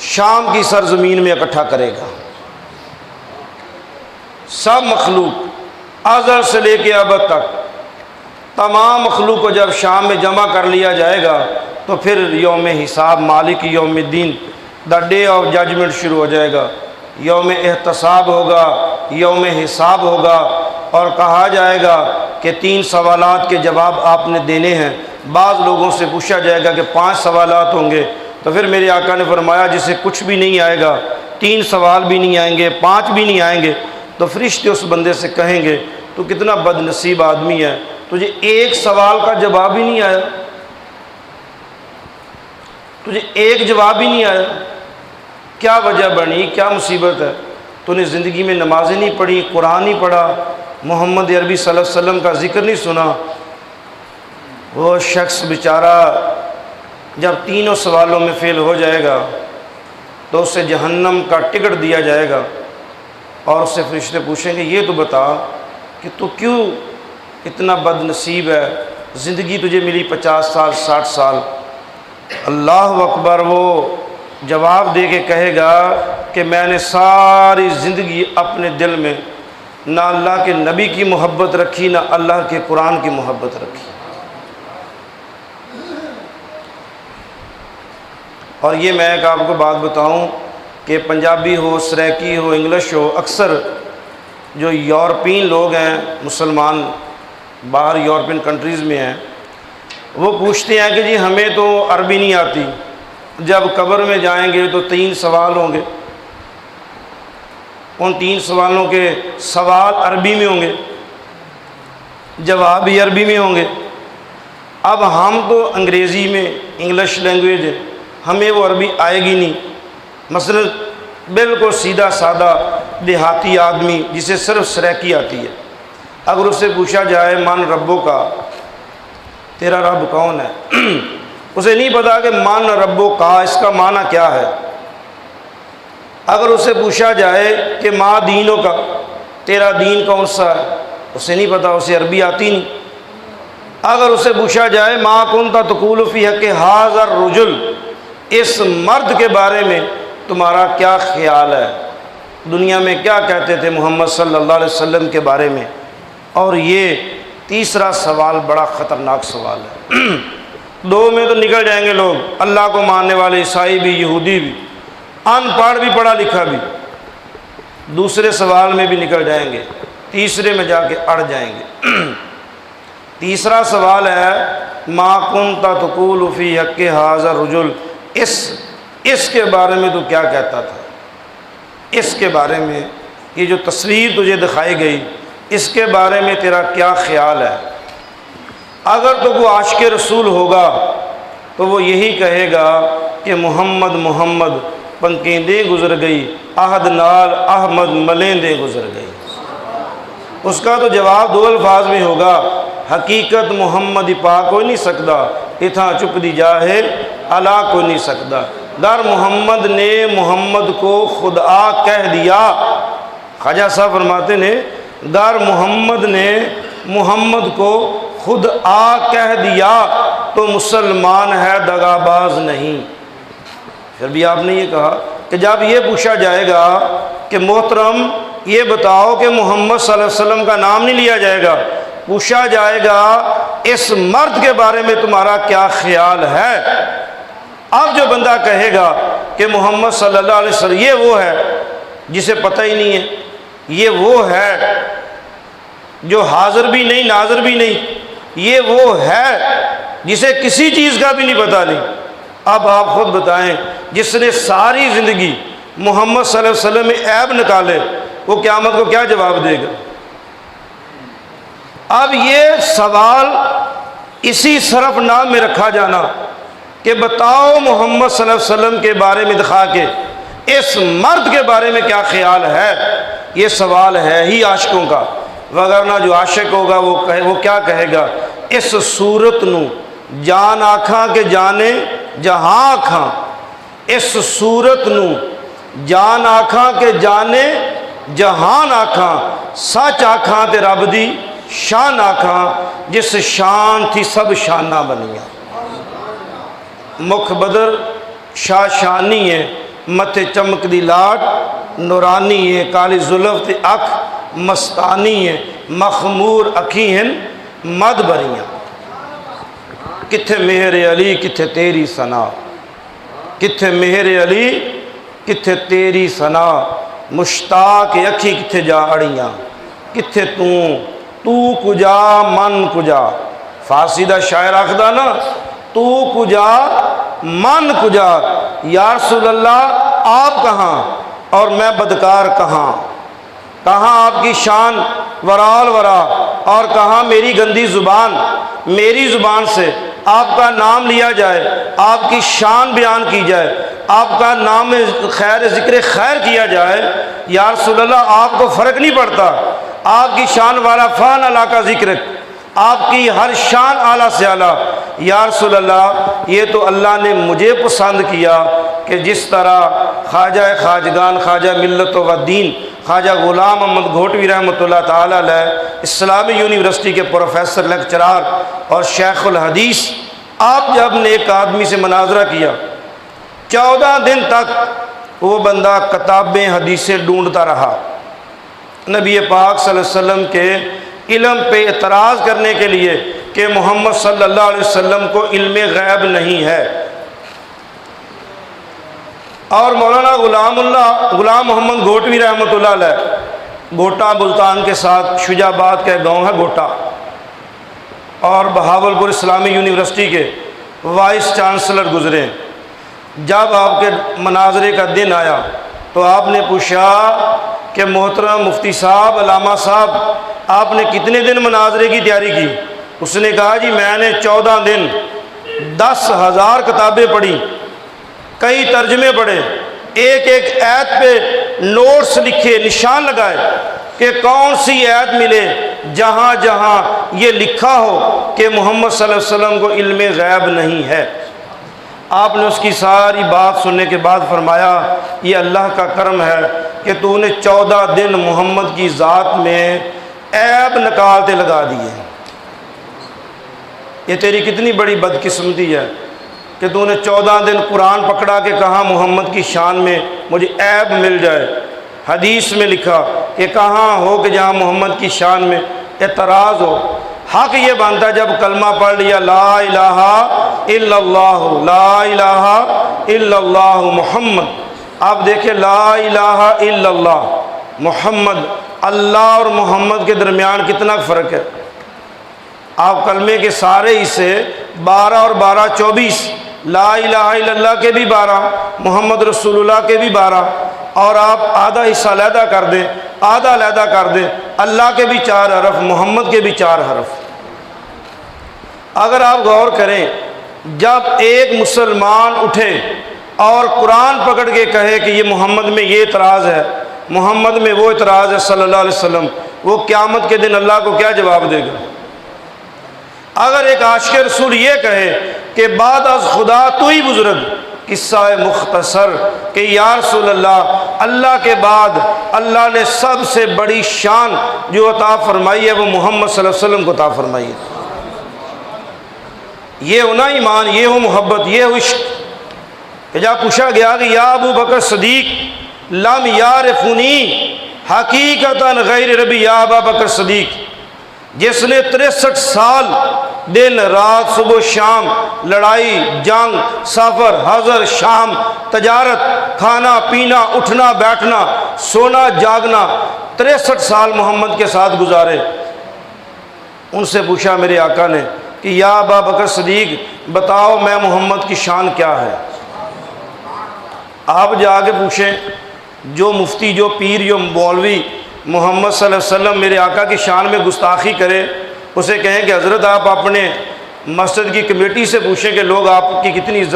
شام کی سرزمین میں اکٹھا کرے گا۔ سب مخلوق ازل سے لے کے ابد تک تمام مخلوق کو جب شام میں جمع کر لیا جائے گا تو پھر یوم حساب، مالک یوم الدین، دا ڈے آف ججمنٹ شروع ہو جائے گا۔ یوم احتساب ہوگا، یوم حساب ہوگا، اور کہا جائے گا کہ 3 سوالات کے جواب آپ نے دینے ہیں۔ بعض لوگوں سے پوچھا جائے گا کہ 5 سوالات ہوں گے، تو پھر میرے آقا نے فرمایا جسے کچھ بھی نہیں آئے گا، 3 سوال بھی نہیں آئیں گے، 5 بھی نہیں آئیں گے، تو فرشتے اس بندے سے کہیں گے تو کتنا بد نصیب آدمی ہے، تجھے ایک سوال کا جواب ہی نہیں آیا، تجھے ایک جواب ہی نہیں آیا، کیا وجہ بنی، کیا مصیبت ہے؟ تو نے زندگی میں نمازیں نہیں پڑھی، قرآن نہیں پڑھا، محمد عربی صلی اللہ علیہ وسلم کا ذکر نہیں سنا۔ وہ شخص بیچارہ جب 3 سوالوں میں فیل ہو جائے گا تو اسے جہنم کا ٹکٹ دیا جائے گا، اور اس سے فرشتے پوچھیں گے یہ تو بتا کہ تو کیوں اتنا بد نصیب ہے، زندگی تجھے ملی 50 سال 60 سال۔ اللہ اکبر، وہ جواب دے کے کہے گا کہ میں نے ساری زندگی اپنے دل میں نہ اللہ کے نبی کی محبت رکھی، نہ اللہ کے قرآن کی محبت رکھی۔ اور یہ میں ایک آپ کو بات بتاؤں کہ پنجابی ہو، سریکی ہو، انگلش ہو، اکثر جو یورپین لوگ ہیں، مسلمان باہر یورپین کنٹریز میں ہیں، وہ پوچھتے ہیں کہ جی ہمیں تو عربی نہیں آتی، جب قبر میں جائیں گے تو 3 سوال ہوں گے، ان 3 سوالوں کے سوال عربی میں ہوں گے، جواب بھی عربی میں ہوں گے۔ اب ہم تو انگریزی میں، انگلش لینگویج ہے، ہمیں وہ عربی آئے گی نہیں۔ مثلا بالکل سیدھا سادہ دیہاتی آدمی جسے صرف سریکی آتی ہے، اگر اس سے پوچھا جائے من ربوں کا، تیرا رب کون ہے، اسے نہیں پتا کہ من ربوں کا اس کا معنی کیا ہے۔ اگر اسے پوچھا جائے کہ ما دینوں کا، تیرا دین کون سا ہے، اسے نہیں پتا، اسے عربی آتی نہیں۔ اگر اسے پوچھا جائے ما کنت تقول فی حق ھذا الرجل، اس مرد کے بارے میں تمہارا کیا خیال ہے، دنیا میں کیا کہتے تھے محمد صلی اللہ علیہ وسلم کے بارے میں، اور یہ تیسرا سوال بڑا خطرناک سوال ہے۔ 2 میں تو نکل جائیں گے لوگ، اللہ کو ماننے والے عیسائی بھی، یہودی بھی، ان پڑھ بھی، پڑھا لکھا بھی، دوسرے سوال میں بھی نکل جائیں گے، تیسرے میں جا کے اڑ جائیں گے۔ تیسرا سوال ہے ما کنت تقول فی حق ھذا الرجل، اس کے بارے میں تو کیا کہتا تھا، اس کے بارے میں یہ جو تصویر تجھے دکھائی گئی اس کے بارے میں تیرا کیا خیال ہے۔ اگر تو وہ عاشق رسول ہوگا تو وہ یہی کہے گا کہ محمد محمد پنکیندیں گزر گئی، عہد نال احمد ملیندیں گزر گئی۔ اس کا تو جواب 2 الفاظ میں ہوگا، حقیقت محمد پا کوئی نہیں سکتا، اتھاں چپ دی جاہے علا کوئی نہیں سکتا۔ در محمد نے محمد کو خدا کہہ دیا، خواجہ صاحب فرماتے نے در محمد نے محمد کو خود کہہ دیا تو مسلمان ہے دغاباز نہیں۔ پھر بھی آپ نے یہ کہا کہ جب یہ پوچھا جائے گا کہ محترم یہ بتاؤ کہ محمد صلی اللہ علیہ وسلم کا نام نہیں لیا جائے گا، پوچھا جائے گا اس مرد کے بارے میں تمہارا کیا خیال ہے، اب جو بندہ کہے گا کہ محمد صلی اللہ علیہ وسلم یہ وہ ہے جسے پتہ ہی نہیں ہے، یہ وہ ہے جو حاضر بھی نہیں ناظر بھی نہیں، یہ وہ ہے جسے کسی چیز کا بھی نہیں پتہ نہیں، اب آپ خود بتائیں جس نے ساری زندگی محمد صلی اللہ علیہ وسلم میں عیب نکالے وہ قیامت کو کیا جواب دے گا؟ اب یہ سوال اسی صرف نام میں رکھا جانا کہ بتاؤ محمد صلی اللہ علیہ وسلم کے بارے میں دکھا کے اس مرد کے بارے میں کیا خیال ہے، یہ سوال ہے ہی عاشقوں کا، وگرنہ جو عاشق ہوگا وہ کیا کہے گا، اس صورت نو جان آکھاں کے جانے جہاں آکھاں، اس صورت نو جان آکھاں کے جانے جہان آکھاں، سچ آکھاں تے رب دی شان آکھاں، جس شان تھی سب شانہ بنیاں۔ مکھ بدر شاہ شانی ہے متھے چمک دی لاٹ نورانی ہے، کالی زلف تے اکھ مستانی ہے، مخمور اکھی ہیں مد بریاں۔ کتھے مہر علی کتھے تیری ثنا، کتھے مہر علی کتھے تیری ثنا، مشتاق اکھی کتھے جا اڑیاں، کتھے تو کجا من کجا۔ فارسی دا شاعر آخدا نا تو کجا من کجا، یا رسول اللہ آپ کہاں اور میں بدکار کہاں، کہاں آپ کی شان ورال ورا اور کہاں میری گندی زبان، میری زبان سے آپ کا نام لیا جائے، آپ کی شان بیان کی جائے، آپ کا نام خیر ذکر خیر کیا جائے، یا رسول اللہ آپ کو فرق نہیں پڑتا، آپ کی شان والا فان اللہ کا ذکر، آپ کی ہر شان اعلیٰ سے اعلیٰ۔ یا رسول اللہ یہ تو اللہ نے مجھے پسند کیا کہ جس طرح خواجہ خواجگان خواجہ ملت و دین خواجہ غلام محمد گھوٹوی رحمۃ اللہ تعالیٰ علیہ اسلامی یونیورسٹی کے پروفیسر لیکچرار اور شیخ الحدیث، آپ جب نے ایک آدمی سے مناظرہ کیا 14 دن تک وہ بندہ کتابیں حدیثیں ڈھونڈتا رہا، نبی پاک صلی اللہ علیہ وسلم کے علم پہ اعتراض کرنے کے لیے کہ محمد صلی اللہ علیہ وسلم کو علم غیب نہیں ہے۔ اور مولانا غلام محمد گھوٹوی رحمۃ اللہ علیہ گھوٹا ملتان کے ساتھ شجاع آباد کا گاؤں ہے گھوٹا، اور بہاولپور اسلامی یونیورسٹی کے وائس چانسلر گزرے۔ جب آپ کے مناظرے کا دن آیا تو آپ نے پوچھا کہ محترم مفتی صاحب علامہ صاحب آپ نے کتنے دن مناظرے کی تیاری کی؟ اس نے کہا جی میں نے 14 دن 10,000 کتابیں پڑھی، کئی ترجمے پڑھے، ایک ایک آیت پہ نوٹس لکھے، نشان لگائے کہ کون سی آیت ملے جہاں جہاں یہ لکھا ہو کہ محمد صلی اللہ علیہ وسلم کو علم غیب نہیں ہے۔ آپ نے اس کی ساری بات سننے کے بعد فرمایا یہ اللہ کا کرم ہے کہ تو نے 14 دن محمد کی ذات میں عیب نکالتے لگا دیے، یہ تیری کتنی بڑی بدقسمتی ہے کہ تو نے 14 دن قرآن پکڑا کہ کہاں محمد کی شان میں مجھے عیب مل جائے۔ حدیث میں لکھا کہ کہاں ہو کہ جہاں محمد کی شان میں اعتراض ہو۔ حق یہ بنتا ہے جب کلمہ پڑھ لیا لا الہ الا اللہ، لا الہ الا اللہ محمد، آپ دیکھیں لا الہ الا اللہ محمد، اللہ اور محمد کے درمیان کتنا فرق ہے۔ آپ کلمے کے سارے حصے 12 اور 12 24، لا الہ الا اللہ کے بھی 12، محمد رسول اللہ کے بھی 12، اور آپ آدھا حصہ علیحدہ کر دیں، آدھا علیحدہ کر دیں، اللہ کے بھی 4 حرف، محمد کے بھی 4 حرف۔ اگر آپ غور کریں جب ایک مسلمان اٹھے اور قرآن پکڑ کے کہے کہ یہ محمد میں یہ اعتراض ہے، محمد میں وہ اعتراض ہے صلی اللہ علیہ وسلم، وہ قیامت کے دن اللہ کو کیا جواب دے گا؟ اگر ایک عاشق رسول یہ کہے کہ بعد از خدا تو ہی بزرگ، قصہ مختصر کہ یا رسول اللہ کے بعد اللہ نے سب سے بڑی شان جو عطا فرمائی ہے وہ محمد صلی اللہ علیہ وسلم کو عطا فرمائی ہے۔ یہ ہو نا ایمان، یہ ہو محبت، یہ ہو عشق کہ جب پوچھا گیا کہ یا ابو بکر صدیق لم یعرفنی حقیقتاً غیر ربی، یا ابا بکر صدیق جس نے 63 سال دن رات صبح و شام لڑائی جنگ سفر حضر شام تجارت کھانا پینا اٹھنا بیٹھنا سونا جاگنا 63 سال محمد کے ساتھ گزارے، ان سے پوچھا میرے آقا نے کہ یا ابا بکر صدیق بتاؤ میں محمد کی شان کیا ہے؟ آپ جا کے پوچھیں جو مفتی جو پیر جو مولوی محمد صلی اللہ علیہ وسلم میرے آقا کی شان میں گستاخی کرے، اسے کہیں کہ حضرت آپ اپنے مسجد کی کمیٹی سے پوچھیں کہ لوگ آپ کی کتنی عزت